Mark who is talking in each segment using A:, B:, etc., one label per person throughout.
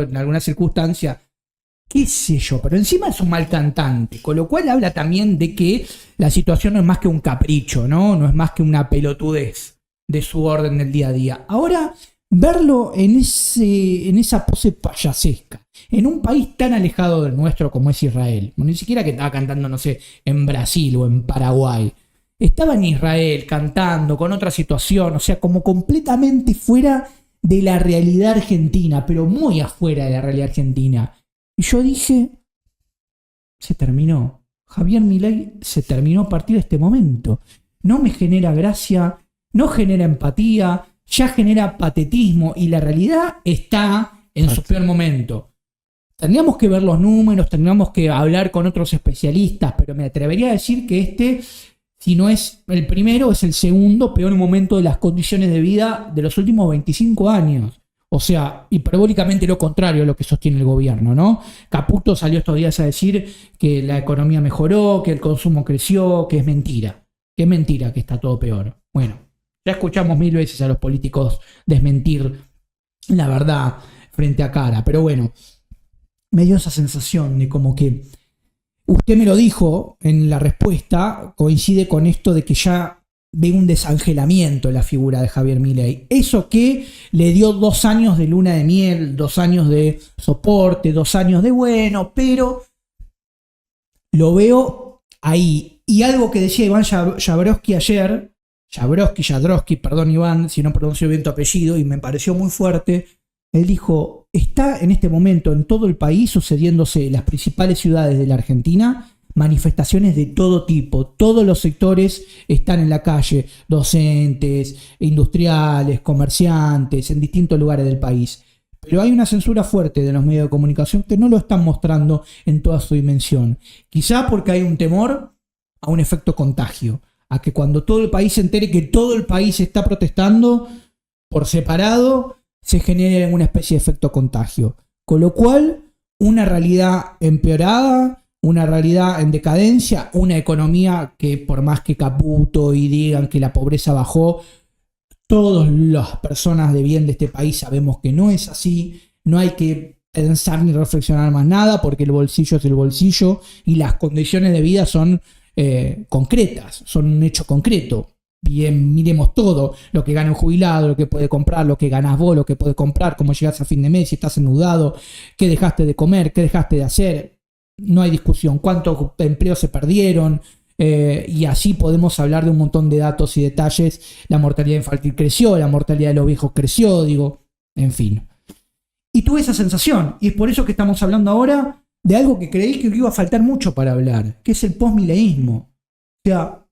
A: en alguna circunstancia, qué sé yo, pero encima es un mal cantante, con lo cual habla también de que la situación no es más que un capricho, ¿no? No es más que una pelotudez de su orden del día a día. Ahora, verlo en esa pose payasesca, en un país tan alejado del nuestro como es Israel, ni siquiera que estaba cantando, no sé, en Brasil o en Paraguay, estaba en Israel cantando con otra situación, o sea, como completamente fuera de la realidad argentina, pero muy afuera de la realidad argentina. Y yo dije, se terminó. Javier Milei se terminó a partir de este momento. No me genera gracia, no genera empatía, ya genera patetismo y la realidad está en su peor momento. Tendríamos que ver los números, tendríamos que hablar con otros especialistas, pero me atrevería a decir que si no es el primero, es el segundo peor momento de las condiciones de vida de los últimos 25 años. O sea, hiperbólicamente lo contrario a lo que sostiene el gobierno, ¿no? Caputo salió estos días a decir que la economía mejoró, que el consumo creció, que es mentira. Que es mentira que está todo peor. Bueno, ya escuchamos 1000 veces a los políticos desmentir la verdad frente a cara, pero bueno, me dio esa sensación de como que usted me lo dijo en la respuesta, coincide con esto de que ya ve un desangelamiento en la figura de Javier Milei. Eso que le dio 2 años de luna de miel, 2 años de soporte, 2 años de bueno, pero lo veo ahí. Y algo que decía Iván Jabrowski ayer, Jadrowski, perdón Iván, si no pronuncio bien tu apellido, y me pareció muy fuerte. Él dijo, está en este momento en todo el país sucediéndose en las principales ciudades de la Argentina manifestaciones de todo tipo, todos los sectores están en la calle, docentes, industriales, comerciantes, en distintos lugares del país. Pero hay una censura fuerte de los medios de comunicación que no lo están mostrando en toda su dimensión. Quizá porque hay un temor a un efecto contagio, a que cuando todo el país se entere que todo el país está protestando por separado, se genere una especie de efecto contagio. Con lo cual, una realidad empeorada, una realidad en decadencia, una economía que por más que Caputo y digan que la pobreza bajó, todas las personas de bien de este país sabemos que no es así, no hay que pensar ni reflexionar más nada porque el bolsillo es el bolsillo y las condiciones de vida son concretas, son un hecho concreto. Bien, miremos todo, lo que gana un jubilado, lo que puede comprar, lo que ganas vos, lo que puede comprar, cómo llegas a fin de mes, si estás endeudado, qué dejaste de comer, qué dejaste de hacer. No hay discusión, cuántos empleos se perdieron, y así podemos hablar de un montón de datos y detalles. La mortalidad infantil creció, la mortalidad de los viejos creció, en fin. Y tuve esa sensación, y es por eso que estamos hablando ahora de algo que creí que iba a faltar mucho para hablar, que es el postmileísmo. O sea,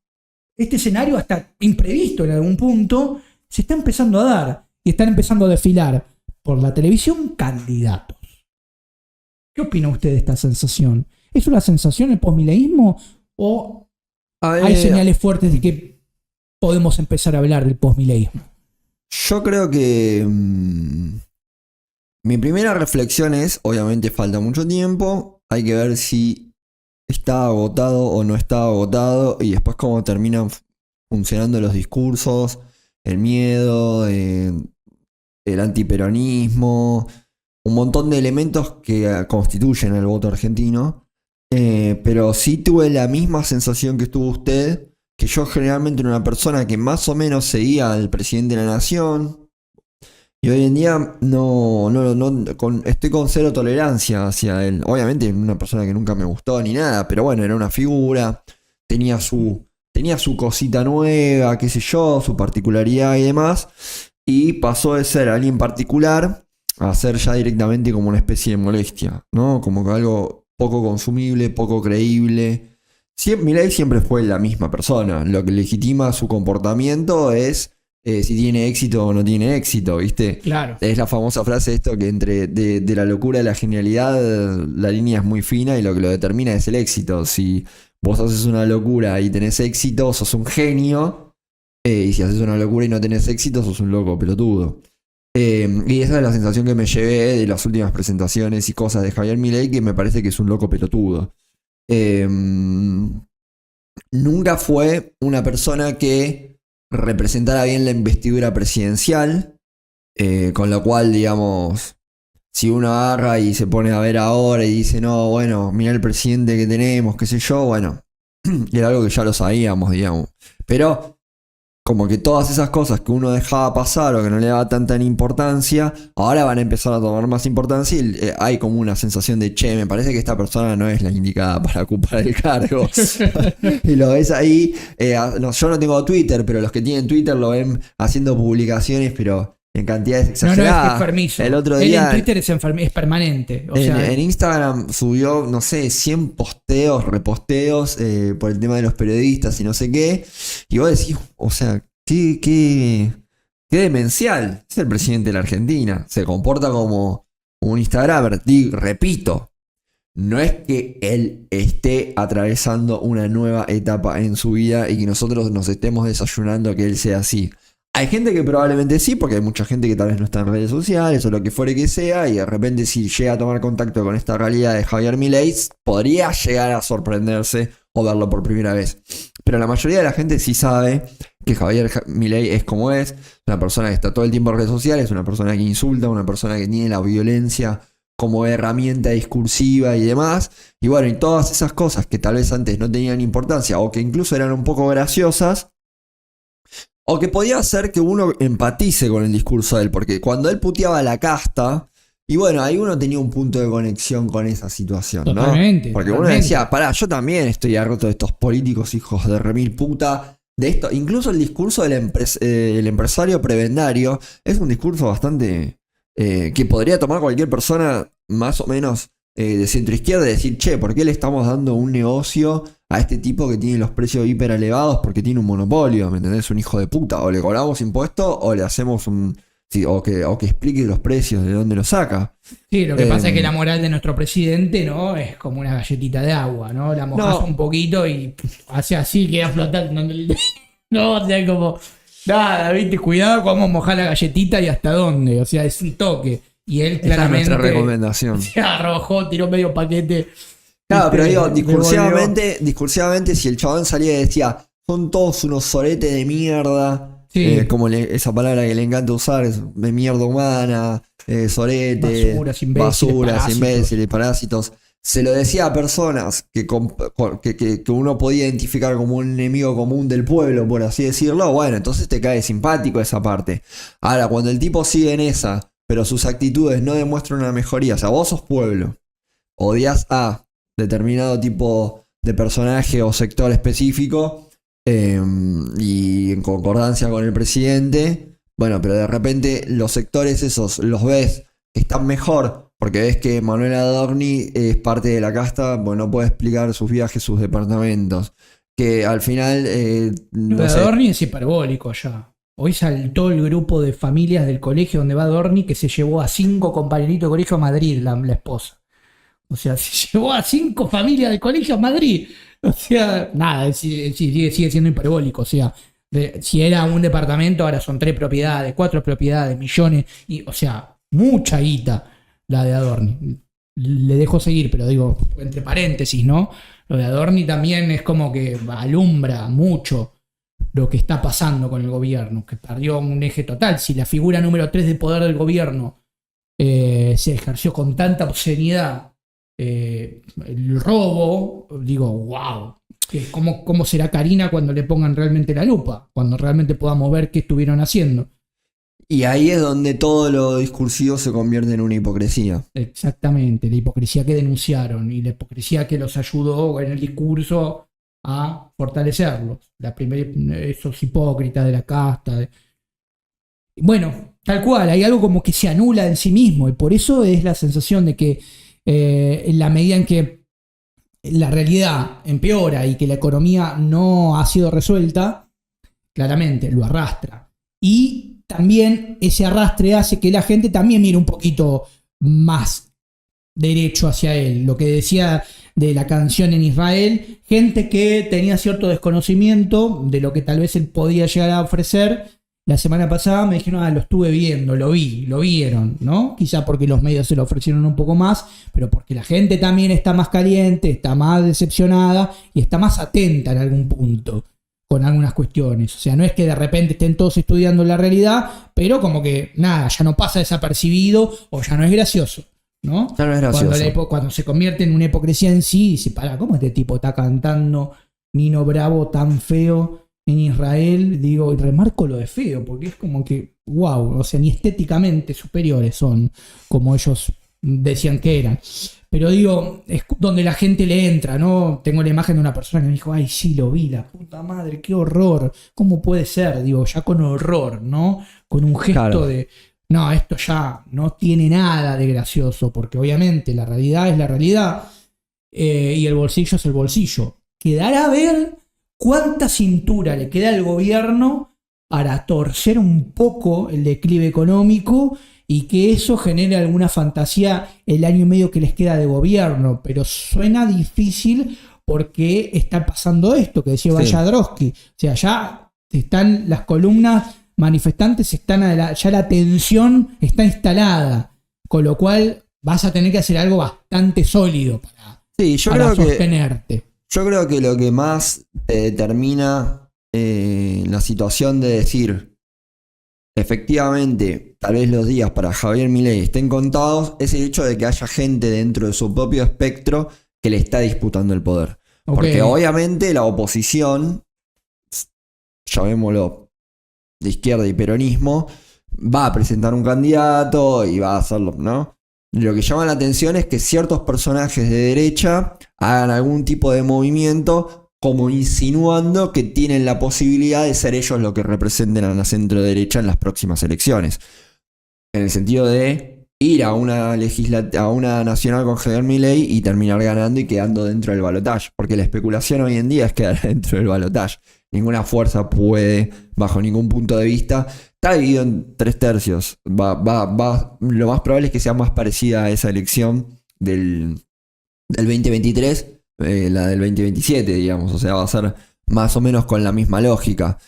A: este escenario hasta imprevisto en algún punto se está empezando a dar, y están empezando a desfilar por la televisión candidatos. ¿Qué opina usted de esta sensación? ¿Es una sensación el postmileísmo o hay señales fuertes de que podemos empezar a hablar del postmileísmo?
B: Yo creo que mi primera reflexión es, obviamente falta mucho tiempo, hay que ver si está agotado o no está agotado y después cómo terminan funcionando los discursos, el miedo, el antiperonismo, un montón de elementos que constituyen el voto argentino, pero sí tuve la misma sensación que tuvo usted, que yo generalmente era una persona que más o menos seguía al presidente de la nación, y hoy en día estoy con cero tolerancia hacia él. Obviamente una persona que nunca me gustó ni nada, pero bueno, era una figura, tenía su cosita nueva, qué sé yo, su particularidad y demás, y pasó de ser alguien particular a ser ya directamente como una especie de molestia, ¿no? Como que algo poco consumible, poco creíble. Milei siempre fue la misma persona. Lo que legitima su comportamiento es si tiene éxito o no tiene éxito, ¿viste?
A: Claro.
B: Es la famosa frase esto que entre de la locura y la genialidad la línea es muy fina y lo que lo determina es el éxito. Si vos haces una locura y tenés éxito, sos un genio. Y si haces una locura y no tenés éxito, sos un loco pelotudo. Y esa es la sensación que me llevé de las últimas presentaciones y cosas de Javier Milei, que me parece que es un loco pelotudo. Nunca fue una persona que representara bien la investidura presidencial, con lo cual, digamos, si uno agarra y se pone a ver ahora y dice, no, bueno, mira el presidente que tenemos, qué sé yo, bueno, era algo que ya lo sabíamos, digamos. Pero como que todas esas cosas que uno dejaba pasar o que no le daba tanta importancia, ahora van a empezar a tomar más importancia y hay como una sensación de, che, me parece que esta persona no es la indicada para ocupar el cargo. Y lo ves ahí, yo no tengo Twitter, pero los que tienen Twitter lo ven haciendo publicaciones, pero en cantidades exageradas.
A: No, es enfermizo.
B: El otro
A: Él
B: día,
A: en Twitter es permanente. O sea,
B: en Instagram subió, no sé, 100 posteos, reposteos por el tema de los periodistas y no sé qué. Y vos decís, o sea, qué demencial. Es el presidente de la Argentina. Se comporta como un Instagramer. Repito, no es que él esté atravesando una nueva etapa en su vida y que nosotros nos estemos desayunando que él sea así. Hay gente que probablemente sí, porque hay mucha gente que tal vez no está en redes sociales o lo que fuere que sea, y de repente si llega a tomar contacto con esta realidad de Javier Milei, podría llegar a sorprenderse o verlo por primera vez. Pero la mayoría de la gente sí sabe que Javier Milei es como es, una persona que está todo el tiempo en redes sociales, una persona que insulta, una persona que tiene la violencia como herramienta discursiva y demás. Y bueno, y todas esas cosas que tal vez antes no tenían importancia o que incluso eran un poco graciosas, o que podía hacer que uno empatice con el discurso de él, porque cuando él puteaba a la casta, y bueno, ahí uno tenía un punto de conexión con esa situación, ¿no?
A: Totalmente.
B: Porque uno decía, pará, yo también estoy harto de estos políticos hijos de remil puta, de esto. Incluso el discurso del el empresario prebendario es un discurso bastante que podría tomar cualquier persona más o menos de centro izquierda y decir, che, ¿por qué le estamos dando un negocio a este tipo que tiene los precios hiper elevados porque tiene un monopolio? ¿Me entendés? Un hijo de puta. O le cobramos impuestos o le hacemos un... Sí, o que explique los precios, de dónde los saca.
A: Sí, lo que pasa es que la moral de nuestro presidente, ¿no? Es como una galletita de agua, ¿no? La mojás un poquito y hace así, queda flotando. No, o sea, como... Nada, viste, cuidado cómo mojar la galletita y hasta dónde. O sea, es un toque. Y él claramente...
B: Esa es nuestra recomendación.
A: Se arrojó, tiró medio paquete.
B: Claro, pero digo, discursivamente, si el chabón salía y decía, son todos unos soretes de mierda, sí. Como esa palabra que le encanta usar, de mierda humana, sorete, basuras, imbéciles, parásitos. Se lo decía a personas que uno podía identificar como un enemigo común del pueblo, por así decirlo. Bueno, entonces te cae simpático esa parte. Ahora, cuando el tipo sigue en esa, pero sus actitudes no demuestran una mejoría, o sea, vos sos pueblo, odias a determinado tipo de personaje o sector específico y en concordancia con el presidente, bueno, pero de repente los sectores esos los ves que están mejor porque ves que Manuel Adorni es parte de la casta, bueno, no puede explicar sus viajes, sus departamentos, que al final
A: no sé. Adorni es hiperbólico ya. Hoy saltó el grupo de familias del colegio donde va Adorni, que se llevó a 5 compañeritos de colegio a Madrid, la esposa. O sea, se llevó a 5 familias del colegio a Madrid. O sea, nada, sigue siendo hiperbólico. O sea, si era un departamento, ahora son 3 propiedades, 4 propiedades, millones. O sea, mucha guita la de Adorni. Le dejo seguir, pero digo, entre paréntesis, ¿no? Lo de Adorni también es como que alumbra mucho lo que está pasando con el gobierno, que perdió un eje total. Si la figura número 3 de poder del gobierno se ejerció con tanta obscenidad, el robo, digo, wow, ¿cómo será Karina cuando le pongan realmente la lupa? Cuando realmente podamos ver qué estuvieron haciendo.
B: Y ahí es donde todo lo discursivo se convierte en una hipocresía.
A: Exactamente, la hipocresía que denunciaron y la hipocresía que los ayudó en el discurso a fortalecerlos. Esos hipócritas de la casta. Bueno, tal cual, hay algo como que se anula en sí mismo y por eso es la sensación de que en la medida en que la realidad empeora y que la economía no ha sido resuelta, claramente lo arrastra. Y también ese arrastre hace que la gente también mire un poquito más derecho hacia él. Lo que decía de la canción en Israel, gente que tenía cierto desconocimiento de lo que tal vez él podía llegar a ofrecer. La semana pasada me dijeron, lo estuve viendo, lo vieron, ¿no? Quizá porque los medios se lo ofrecieron un poco más, pero porque la gente también está más caliente, está más decepcionada y está más atenta en algún punto con algunas cuestiones. O sea, no es que de repente estén todos estudiando la realidad, pero como que nada, ya no pasa desapercibido o ya no es gracioso. ¿no?
B: Ya no es gracioso.
A: Cuando se convierte en una hipocresía en sí, dice, para, ¿cómo este tipo está cantando Nino Bravo tan feo en Israel? Digo, y remarco lo de feo, porque es como que, wow, o sea, ni estéticamente superiores son como ellos decían que eran. Pero digo, es donde la gente le entra, ¿no? Tengo la imagen de una persona que me dijo, ay, sí, lo vi, la puta madre, qué horror. ¿Cómo puede ser? Digo, ya con horror, ¿no? Con un gesto
B: Claro.
A: de, no, esto ya no tiene nada de gracioso, porque obviamente la realidad es la realidad y el bolsillo es el bolsillo. Quedará a ver cuánta cintura le queda al gobierno para torcer un poco el declive económico y que eso genere alguna fantasía el año y medio que les queda de gobierno. Pero suena difícil porque está pasando esto que decía
B: Sí.
A: Valladrowski. O sea, ya están las columnas manifestantes, ya la tensión está instalada. Con lo cual vas a tener que hacer algo bastante sólido
B: Sí, yo
A: para
B: creo que
A: sostenerte.
B: Yo creo que lo que más determina la situación de decir, efectivamente, tal vez los días para Javier Milei estén contados, es el hecho de que haya gente dentro de su propio espectro que le está disputando el poder.
A: Ok.
B: Porque obviamente la oposición, llamémoslo de izquierda y peronismo, va a presentar un candidato y va a hacerlo, ¿no? Lo que llama la atención es que ciertos personajes de derecha hagan algún tipo de movimiento como insinuando que tienen la posibilidad de ser ellos los que representen a la centro derecha en las próximas elecciones. En el sentido de ir a una nacional con Javier Milei y terminar ganando y quedando dentro del balotaje. Porque la especulación hoy en día es quedar dentro del balotaje. Ninguna fuerza puede, bajo ningún punto de vista. Está dividido en 3/3. Lo más probable es que sea más parecida a esa elección del 2023, la del 2027, digamos. O sea, va a ser más o menos con la misma lógica.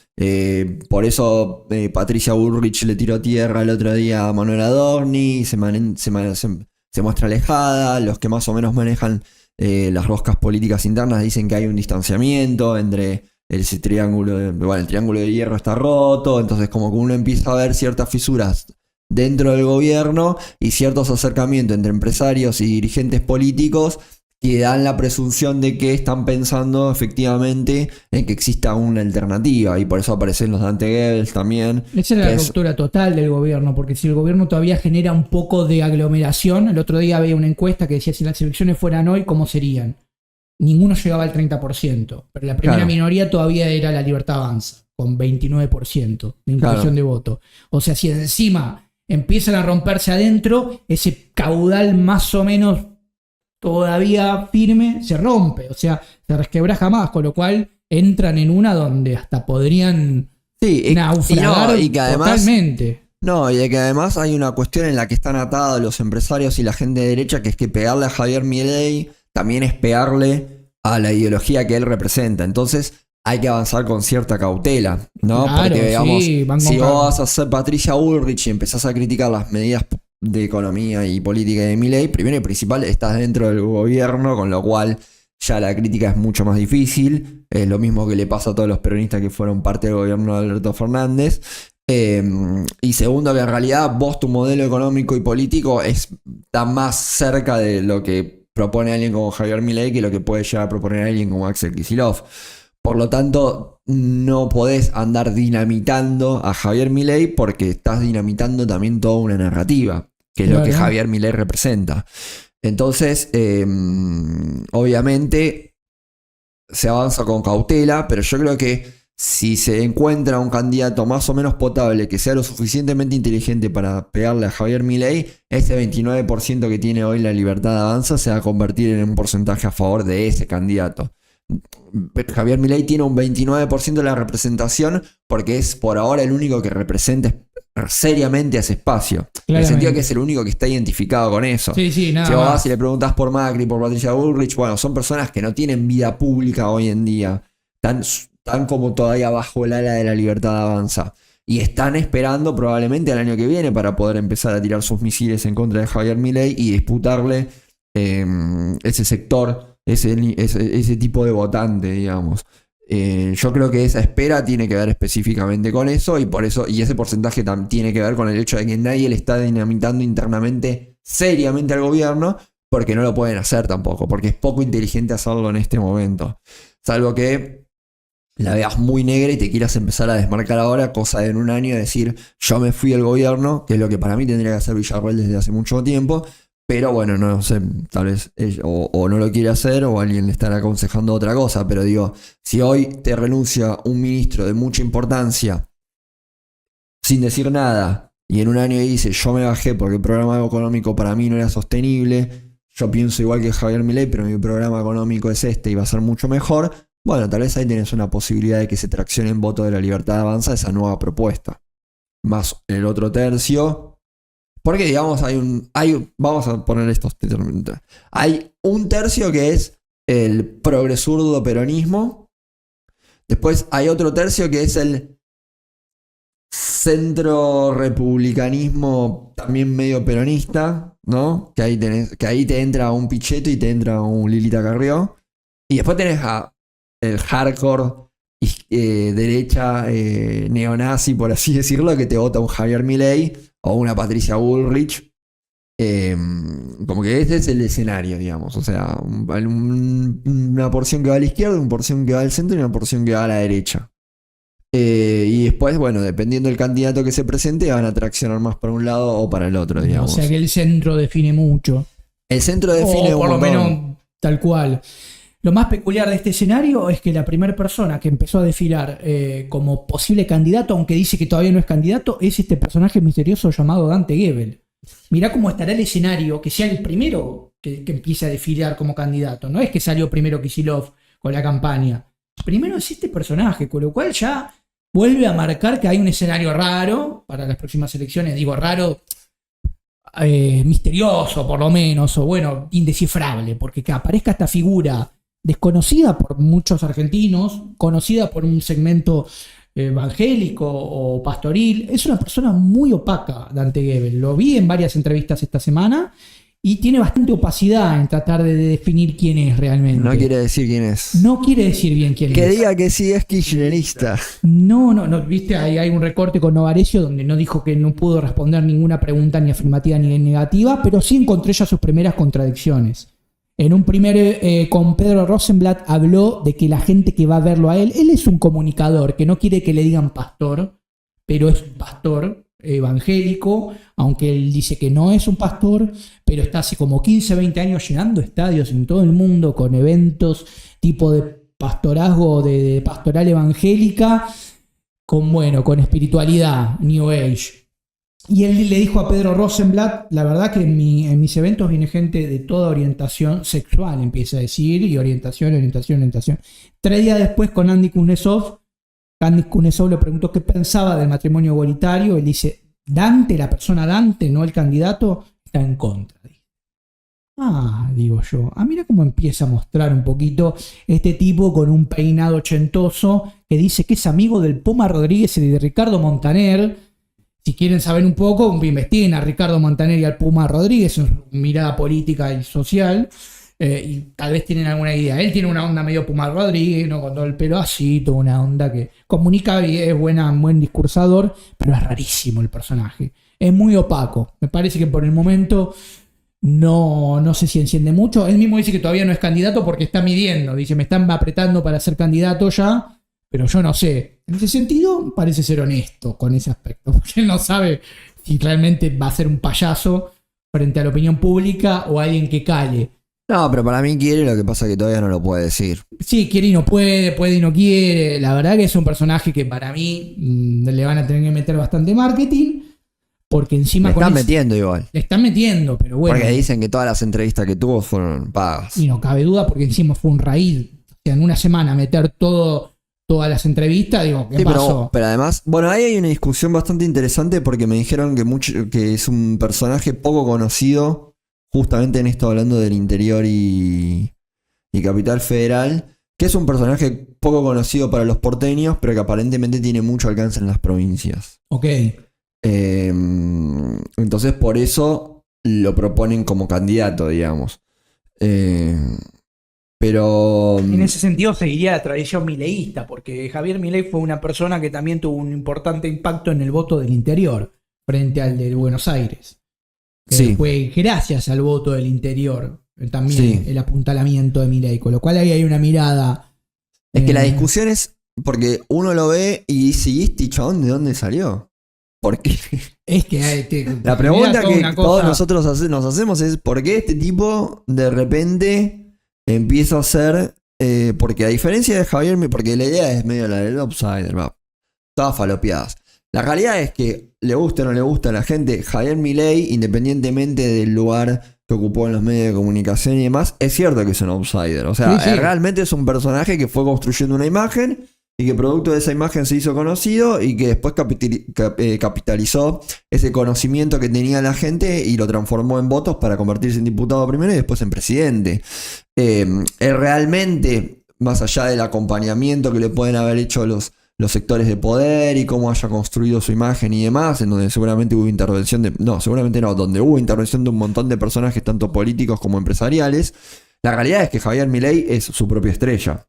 B: Por eso Patricia Bullrich le tiró tierra el otro día a Manuel Adorni, se muestra alejada. Los que más o menos manejan las roscas políticas internas dicen que hay un distanciamiento entre el triángulo de hierro está roto, entonces como que uno empieza a ver ciertas fisuras dentro del gobierno y ciertos acercamientos entre empresarios y dirigentes políticos que dan la presunción de que están pensando efectivamente en que exista una alternativa, y por eso aparecen los Dante Goebbels también.
A: Esa es la ruptura total del gobierno, porque si el gobierno todavía genera un poco de aglomeración, el otro día había una encuesta que decía si las elecciones fueran hoy, ¿cómo serían? Ninguno llegaba al 30%, pero la primera minoría todavía era la Libertad Avanza, con 29% de intención de voto. O sea, si encima empiezan a romperse adentro, ese caudal más o menos todavía firme se rompe, o sea, se resquebraja más, con lo cual entran en una donde hasta podrían naufragar
B: y que además,
A: totalmente.
B: No, y de que además hay una cuestión en la que están atados los empresarios y la gente de derecha, que es que pegarle a Javier Milei también es pegarle a la ideología que él representa. Entonces hay que avanzar con cierta cautela, ¿no?
A: Claro,
B: porque digamos,
A: sí,
B: si vos vas a ser Patricia Bullrich y empezás a criticar las medidas de economía y política de Milei, primero y principal estás dentro del gobierno, con lo cual ya la crítica es mucho más difícil. Es lo mismo que le pasa a todos los peronistas que fueron parte del gobierno de Alberto Fernández. Y segundo, que en realidad vos, tu modelo económico y político está más cerca de lo que propone alguien como Javier Milei que lo que puede llegar a proponer alguien como Axel Kicillof. Por lo tanto, no podés andar dinamitando a Javier Milei, porque estás dinamitando también toda una narrativa, que es lo que Javier Milei representa. Entonces, obviamente, se avanza con cautela, pero yo creo que si se encuentra un candidato más o menos potable que sea lo suficientemente inteligente para pegarle a Javier Milei, ese 29% que tiene hoy la Libertad Avanza se va a convertir en un porcentaje a favor de ese candidato. Javier Milei tiene un 29% de la representación porque es por ahora el único que representa seriamente a ese espacio. En el sentido que es el único que está identificado con eso.
A: Sí, nada
B: si vos
A: más.
B: vas y le preguntás por Macri, por Patricia Bullrich, bueno, son personas que no tienen vida pública hoy en día. Están como todavía bajo el ala de la Libertad Avanza. Y están esperando probablemente al año que viene para poder empezar a tirar sus misiles en contra de Javier Milei y disputarle ese sector, ese tipo de votante, digamos. Yo creo que esa espera tiene que ver específicamente con eso, y por eso, y ese porcentaje tiene que ver con el hecho de que nadie le está dinamitando internamente seriamente al gobierno, porque no lo pueden hacer tampoco, porque es poco inteligente hacerlo en este momento. Salvo que la veas muy negra y te quieras empezar a desmarcar ahora, cosa de en un año decir, yo me fui del gobierno, que es lo que para mí tendría que hacer Villarroel desde hace mucho tiempo, pero bueno, no sé, tal vez o no lo quiere hacer o alguien le estará aconsejando otra cosa, pero digo, si hoy te renuncia un ministro de mucha importancia sin decir nada y en un año dice, yo me bajé porque el programa económico para mí no era sostenible, yo pienso igual que Javier Milei, pero mi programa económico es este y va a ser mucho mejor, bueno, tal vez ahí tenés una posibilidad de que se traccione en voto de la Libertad Avanza esa nueva propuesta. Más el otro tercio. Porque digamos, vamos a poner estos términos. Hay un tercio que es el progresurdo peronismo. Después hay otro tercio que es el centro republicanismo también medio peronista, ¿no? Que ahí te entra un Pichetto y te entra un Lilita Carrió. Y después tenés el hardcore derecha neonazi, por así decirlo, que te vota un Javier Milei o una Patricia Bullrich. Como que ese es el escenario, digamos. O sea, una porción que va a la izquierda, una porción que va al centro y una porción que va a la derecha. Y después, bueno, dependiendo del candidato que se presente, van a traccionar más para un lado o para el otro, digamos.
A: O sea que el centro define mucho.
B: El centro define
A: o por
B: un
A: lo
B: montón.
A: menos tal cual. Lo más peculiar de este escenario es que la primera persona que empezó a desfilar como posible candidato, aunque dice que todavía no es candidato, es este personaje misterioso llamado Dante Gebel. Mirá cómo estará el escenario, que sea el primero que empiece a desfilar como candidato. No es que salió primero Kicillof con la campaña. Primero es este personaje, con lo cual ya vuelve a marcar que hay un escenario raro para las próximas elecciones. Digo, raro, misterioso por lo menos, o bueno, indescifrable, porque que aparezca esta figura desconocida por muchos argentinos, conocida por un segmento evangélico o pastoril. Es una persona muy opaca, Dante Gebel. Lo vi en varias entrevistas esta semana y tiene bastante opacidad en tratar de definir quién es realmente.
B: No quiere decir quién es.
A: No quiere decir bien quién
B: que
A: es.
B: diga que sí es kirchnerista.
A: No, viste, hay un recorte con Novarecio donde no dijo que no pudo responder ninguna pregunta ni afirmativa ni negativa, pero sí encontré ya sus primeras contradicciones. En un primer, con Pedro Rosenblatt habló de que la gente que va a verlo a él es un comunicador, que no quiere que le digan pastor, pero es un pastor evangélico, aunque él dice que no es un pastor, pero está hace como 15, 20 años llenando estadios en todo el mundo con eventos tipo de pastorazgo, de pastoral evangélica, con espiritualidad, New Age. Y él le dijo a Pedro Rosenblatt, la verdad que en mis eventos viene gente de toda orientación sexual, empieza a decir, y orientación. 3 días después con Andy Kuznetsov le preguntó qué pensaba del matrimonio igualitario. Él dice, Dante, la persona Dante, no el candidato, está en contra. Digo yo, mira cómo empieza a mostrar un poquito este tipo con un peinado ochentoso que dice que es amigo del Puma Rodríguez y de Ricardo Montaner. Si quieren saber un poco, investiguen a Ricardo Montaner y al Puma Rodríguez en su mirada política y social, y tal vez tienen alguna idea. Él tiene una onda medio Puma Rodríguez, ¿no? Con todo el pelo así, toda una onda que comunica bien, es buen discursador, pero es rarísimo el personaje. Es muy opaco. Me parece que por el momento no sé si enciende mucho. Él mismo dice que todavía no es candidato porque está midiendo. Dice, me están apretando para ser candidato ya, pero yo no sé. En ese sentido, parece ser honesto con ese aspecto, porque él no sabe si realmente va a ser un payaso frente a la opinión pública o alguien que calle.
B: No, pero para mí quiere, lo que pasa es que todavía no lo puede decir.
A: Sí, quiere y no puede, puede y no quiere. La verdad que es un personaje que para mí le van a tener que meter bastante marketing, porque encima...
B: Le están metiendo igual.
A: Le están metiendo, pero bueno.
B: Porque dicen que todas las entrevistas que tuvo fueron pagas.
A: Y no cabe duda, porque encima fue un raíz. O sea, en una semana meter todas las entrevistas, digo, ¿qué pasó?
B: Pero además, bueno, ahí hay una discusión bastante interesante porque me dijeron que es un personaje poco conocido, justamente en esto hablando del interior y Capital Federal, que es un personaje poco conocido para los porteños, pero que aparentemente tiene mucho alcance en las provincias.
A: Ok.
B: Entonces por eso lo proponen como candidato, digamos. Pero
A: en ese sentido seguiría la tradición mileísta, porque Javier Milei fue una persona que también tuvo un importante impacto en el voto del interior frente al de Buenos Aires. que
B: Sí.
A: fue gracias al voto del interior, también
B: Sí.
A: el apuntalamiento de Milei, con lo cual ahí hay una mirada.
B: Es que la discusión es porque uno lo ve y dice, ¿y este chabón de dónde salió? ¿Por qué?
A: Es que
B: La pregunta
A: toda
B: que
A: una
B: todos
A: cosa-
B: nosotros nos hacemos es ¿por qué este tipo de repente empieza a ser... porque a diferencia de Javier, porque la idea es medio la del outsider, va, todas falopeadas. La realidad es que le gusta o no le gusta a la gente, Javier Milei, independientemente del lugar que ocupó en los medios de comunicación y demás, es cierto que es un outsider. O sea,
A: Sí, sí.
B: realmente es un personaje que fue construyendo una imagen y que producto de esa imagen se hizo conocido y que después capitalizó ese conocimiento que tenía la gente y lo transformó en votos para convertirse en diputado primero y después en presidente. Es realmente, más allá del acompañamiento que le pueden haber hecho los sectores de poder y cómo haya construido su imagen y demás, en donde seguramente hubo intervención de... No, seguramente no, donde hubo intervención de un montón de personajes, tanto políticos como empresariales. La realidad es que Javier Milei es su propia estrella.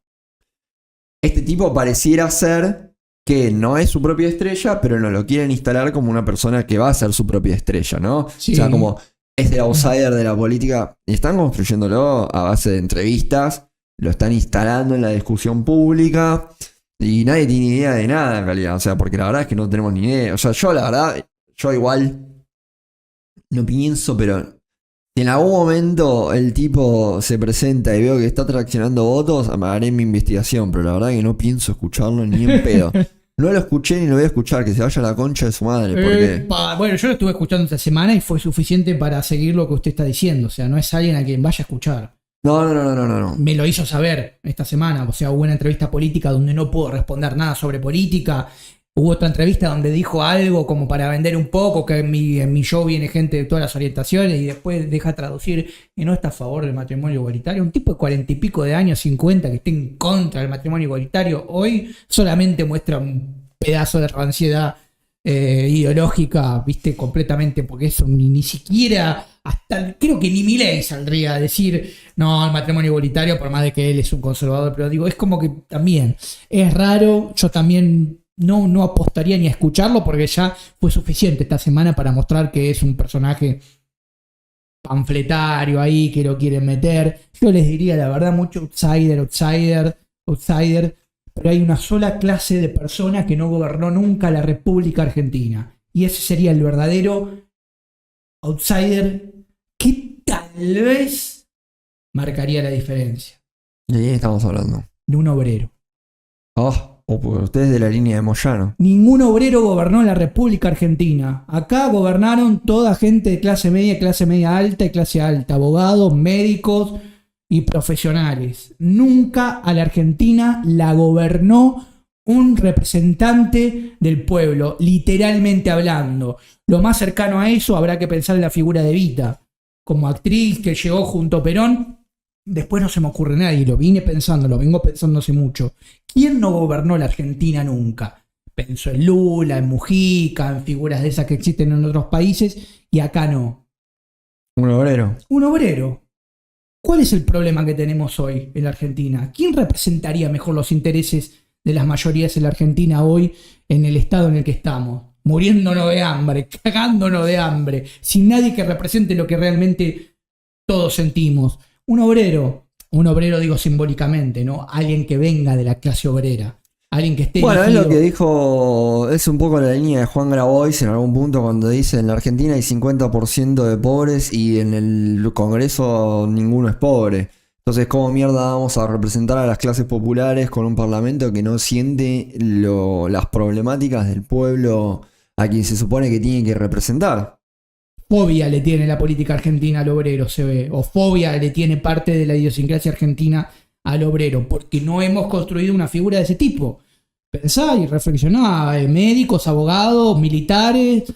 B: Este tipo pareciera ser que no es su propia estrella, pero no lo quieren instalar como una persona que va a ser su propia estrella, ¿no?
A: Sí.
B: O sea, como es el outsider de la política. Y están construyéndolo a base de entrevistas, lo están instalando en la discusión pública y nadie tiene idea de nada en realidad. O sea, porque la verdad es que no tenemos ni idea. O sea, yo la verdad, yo igual no pienso, pero si en algún momento el tipo se presenta y veo que está traccionando votos, haré mi investigación, pero la verdad que no pienso escucharlo ni en pedo. No lo escuché ni lo voy a escuchar, que se vaya a la concha de su madre, porque...
A: Bueno, yo lo estuve escuchando esta semana y fue suficiente para seguir lo que usted está diciendo. O sea, no es alguien a quien vaya a escuchar.
B: No.
A: Me lo hizo saber esta semana. O sea, hubo una entrevista política donde no pudo responder nada sobre política. Hubo otra entrevista donde dijo algo como para vender un poco, que en mi show viene gente de todas las orientaciones y después deja traducir que no está a favor del matrimonio igualitario. Un tipo de 40 y pico de años, 50, que esté en contra del matrimonio igualitario, hoy solamente muestra un pedazo de ranciedad ideológica, viste, completamente, porque eso ni siquiera, hasta creo que ni Milei saldría a decir, no, el matrimonio igualitario, por más de que él es un conservador, pero digo, es como que también es raro, yo también... No apostaría ni a escucharlo porque ya fue suficiente esta semana para mostrar que es un personaje panfletario ahí, que lo quieren meter. Yo les diría la verdad, mucho outsider, pero hay una sola clase de persona que no gobernó nunca la República Argentina. Y ese sería el verdadero outsider que tal vez marcaría la diferencia.
B: ¿De quién estamos hablando?
A: De un obrero.
B: Porque ustedes de la línea de Moyano.
A: Ningún obrero gobernó la República Argentina. Acá gobernaron toda gente de clase media alta y clase alta, abogados, médicos y profesionales. Nunca a la Argentina la gobernó un representante del pueblo, literalmente hablando. Lo más cercano a eso habrá que pensar en la figura de Evita, como actriz que llegó junto a Perón. Después no se me ocurre nadie, lo vengo pensando hace mucho. ¿Quién no gobernó la Argentina nunca? Pensó en Lula, en Mujica, en figuras de esas que existen en otros países, y acá no.
B: Un obrero.
A: Un obrero. ¿Cuál es el problema que tenemos hoy en la Argentina? ¿Quién representaría mejor los intereses de las mayorías en la Argentina hoy en el estado en el que estamos? Muriéndonos de hambre, cagándonos de hambre, sin nadie que represente lo que realmente todos sentimos. Un obrero digo simbólicamente, ¿no? Alguien que venga de la clase obrera, alguien que esté
B: Bueno,
A: elegido.
B: es lo que dijo, es un poco la línea de Juan Grabois en algún punto cuando dice en la Argentina hay 50% de pobres y en el Congreso ninguno es pobre. Entonces, ¿cómo mierda vamos a representar a las clases populares con un parlamento que no siente las problemáticas del pueblo a quien se supone que tiene que representar?
A: Fobia le tiene la política argentina al obrero, se ve, o fobia le tiene parte de la idiosincrasia argentina al obrero, porque no hemos construido una figura de ese tipo. Pensá y reflexioná, médicos, abogados, militares,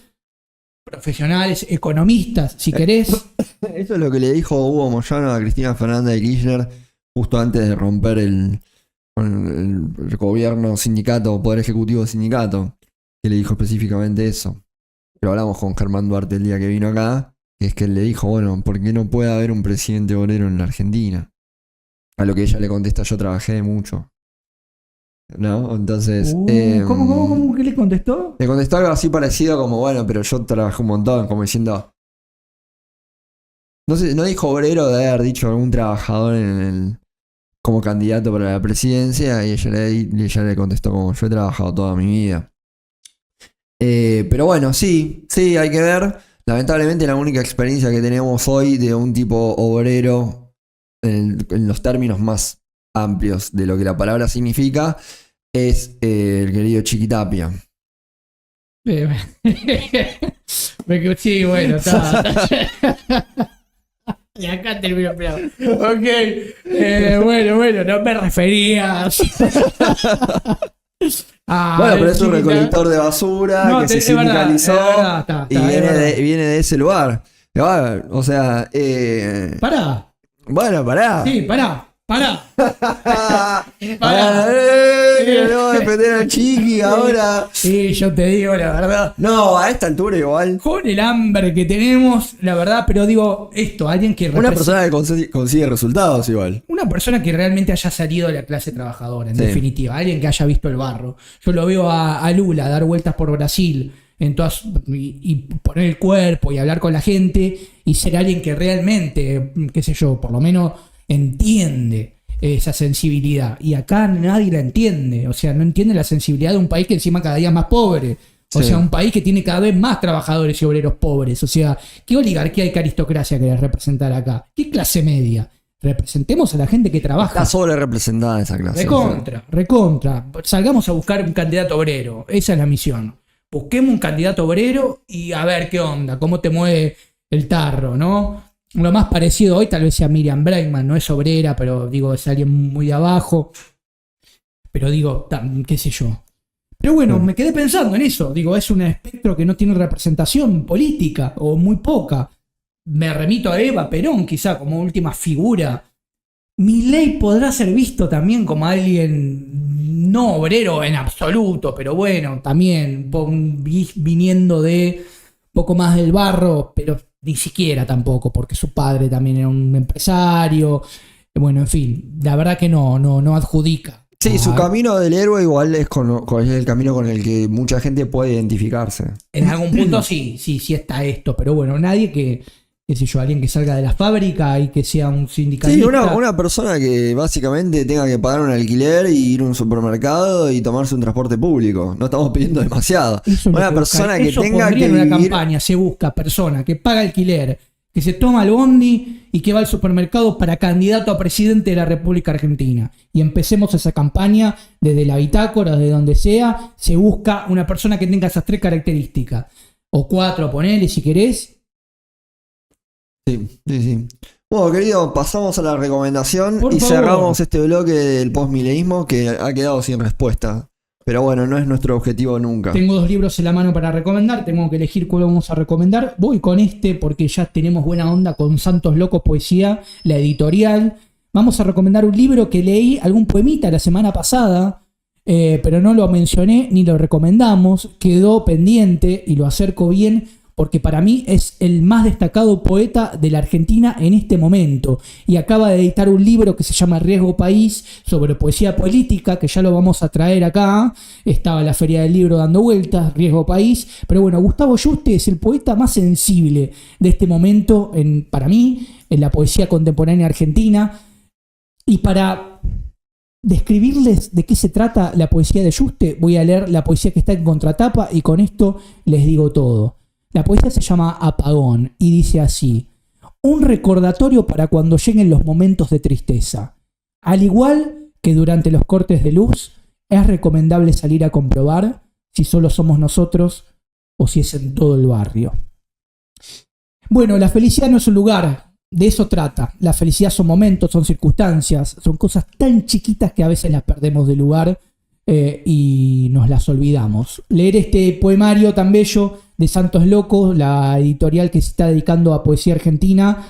A: profesionales, economistas, si querés.
B: Eso es lo que le dijo Hugo Moyano a Cristina Fernández de Kirchner justo antes de romper el gobierno sindicato, poder ejecutivo sindicato, que le dijo específicamente eso. Lo hablamos con Germán Duarte el día que vino acá, que es que él le dijo, bueno, ¿por qué no puede haber un presidente obrero en la Argentina? A lo que ella le contesta, yo trabajé mucho. ¿No? Entonces...
A: ¿Cómo? ¿Qué le contestó?
B: Le contestó algo así parecido como, bueno, pero yo trabajé un montón, como diciendo, No sé, no dijo obrero de haber dicho algún trabajador como candidato para la presidencia y ella le contestó como yo he trabajado toda mi vida. Pero bueno, sí, hay que ver. Lamentablemente la única experiencia que tenemos hoy de un tipo obrero en los términos más amplios de lo que la palabra significa es el querido Chiquitapia.
A: Sí, bueno, está. Y acá termino el programa. Ok. Bueno, no me referías.
B: Bueno, pero es un recolector de basura que se sindicalizó y viene de ese lugar. O sea,
A: Pará.
B: Bueno, pará.
A: Sí, pará.
B: No defender al Chiqui ahora.
A: Sí, yo te digo la verdad.
B: No, a esta altura igual.
A: Con el hambre que tenemos, la verdad, pero digo esto, alguien que
B: una persona que consigue resultados igual.
A: Una persona que realmente haya salido de la clase trabajadora, en definitiva, alguien que haya visto el barro. Yo lo veo a Lula dar vueltas por Brasil y poner el cuerpo y hablar con la gente y ser alguien que realmente, qué sé yo, por lo menos entiende esa sensibilidad. Y acá nadie la entiende. O sea, no entiende la sensibilidad de un país que encima cada día es más pobre. O sea, un país que tiene cada vez más trabajadores y obreros pobres. O sea, ¿qué oligarquía y qué aristocracia querés representar acá? ¿Qué clase media? Representemos a la gente que trabaja.
B: Está sobre representada esa clase.
A: Recontra. Salgamos a buscar un candidato obrero. Esa es la misión. Busquemos un candidato obrero y a ver qué onda, cómo te mueve el tarro, ¿no? Lo más parecido hoy tal vez sea Miriam Bregman, no es obrera, pero digo, es alguien muy de abajo. Pero digo, qué sé yo. Pero bueno, me quedé pensando en eso. Digo, es un espectro que no tiene representación política, o muy poca. Me remito a Eva Perón, quizá, como última figura. Milei podrá ser visto también como alguien no obrero en absoluto, pero bueno, también viniendo de poco más del barro, pero ni siquiera tampoco, porque su padre también era un empresario. Bueno, en fin, la verdad que no adjudica.
B: Sí, su camino del héroe igual es el camino con el que mucha gente puede identificarse.
A: En algún punto sí está esto, pero bueno, nadie qué sé yo, alguien que salga de la fábrica y que sea un sindicalista.
B: Sí, una persona que básicamente tenga que pagar un alquiler y ir a un supermercado y tomarse un transporte público. No estamos pidiendo demasiado. Una persona que tenga que
A: en una campaña se busca persona que paga alquiler, que se toma el bondi y que va al supermercado para candidato a presidente de la República Argentina. Y empecemos esa campaña desde la bitácora, desde donde sea. Se busca una persona que tenga esas 3 características. O 4, ponele si querés.
B: Sí. Bueno, querido, pasamos a la recomendación y cerramos este bloque del postmileísmo que ha quedado sin respuesta. Pero bueno, no es nuestro objetivo nunca.
A: Tengo 2 libros en la mano para recomendar, tengo que elegir cuál vamos a recomendar. Voy con este porque ya tenemos buena onda con Santos Locos Poesía, la editorial. Vamos a recomendar un libro que leí, algún poemita la semana pasada, pero no lo mencioné ni lo recomendamos. Quedó pendiente y lo acerco bien porque para mí es el más destacado poeta de la Argentina en este momento. Y acaba de editar un libro que se llama Riesgo País, sobre poesía política, que ya lo vamos a traer acá. Estaba en la Feria del Libro dando vueltas, Riesgo País. Pero bueno, Gustavo Yuste es el poeta más sensible de este momento, para mí, en la poesía contemporánea argentina. Y para describirles de qué se trata la poesía de Yuste, voy a leer la poesía que está en contratapa y con esto les digo todo. La poesía se llama Apagón y dice así: un recordatorio para cuando lleguen los momentos de tristeza. Al igual que durante los cortes de luz, es recomendable salir a comprobar si solo somos nosotros o si es en todo el barrio. Bueno, la felicidad no es un lugar, de eso trata. La felicidad son momentos, son circunstancias, son cosas tan chiquitas que a veces las perdemos de lugar y nos las olvidamos. Leer este poemario tan bello de Santos Locos, la editorial que se está dedicando a poesía argentina,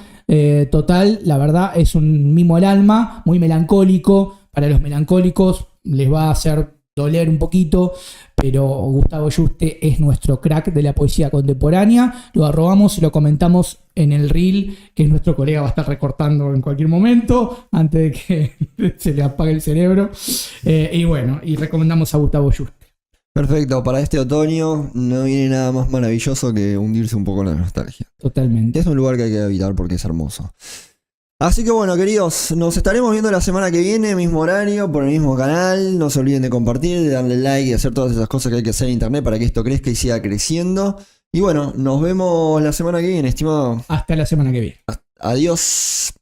A: total, la verdad es un mimo al alma, muy melancólico. Para los melancólicos les va a hacer doler un poquito, pero Gustavo Yuste es nuestro crack de la poesía contemporánea. Lo arrobamos y lo comentamos en el reel que nuestro colega va a estar recortando en cualquier momento antes de que se le apague el cerebro. Y bueno, y recomendamos a Gustavo Yuste.
B: Perfecto, para este otoño no viene nada más maravilloso que hundirse un poco en la nostalgia.
A: Totalmente.
B: Es un lugar que hay que evitar porque es hermoso. Así que bueno, queridos, nos estaremos viendo la semana que viene, mismo horario, por el mismo canal. No se olviden de compartir, de darle like y hacer todas esas cosas que hay que hacer en internet para que esto crezca y siga creciendo. Y bueno, nos vemos la semana que viene, estimado.
A: Hasta la semana que viene.
B: Adiós.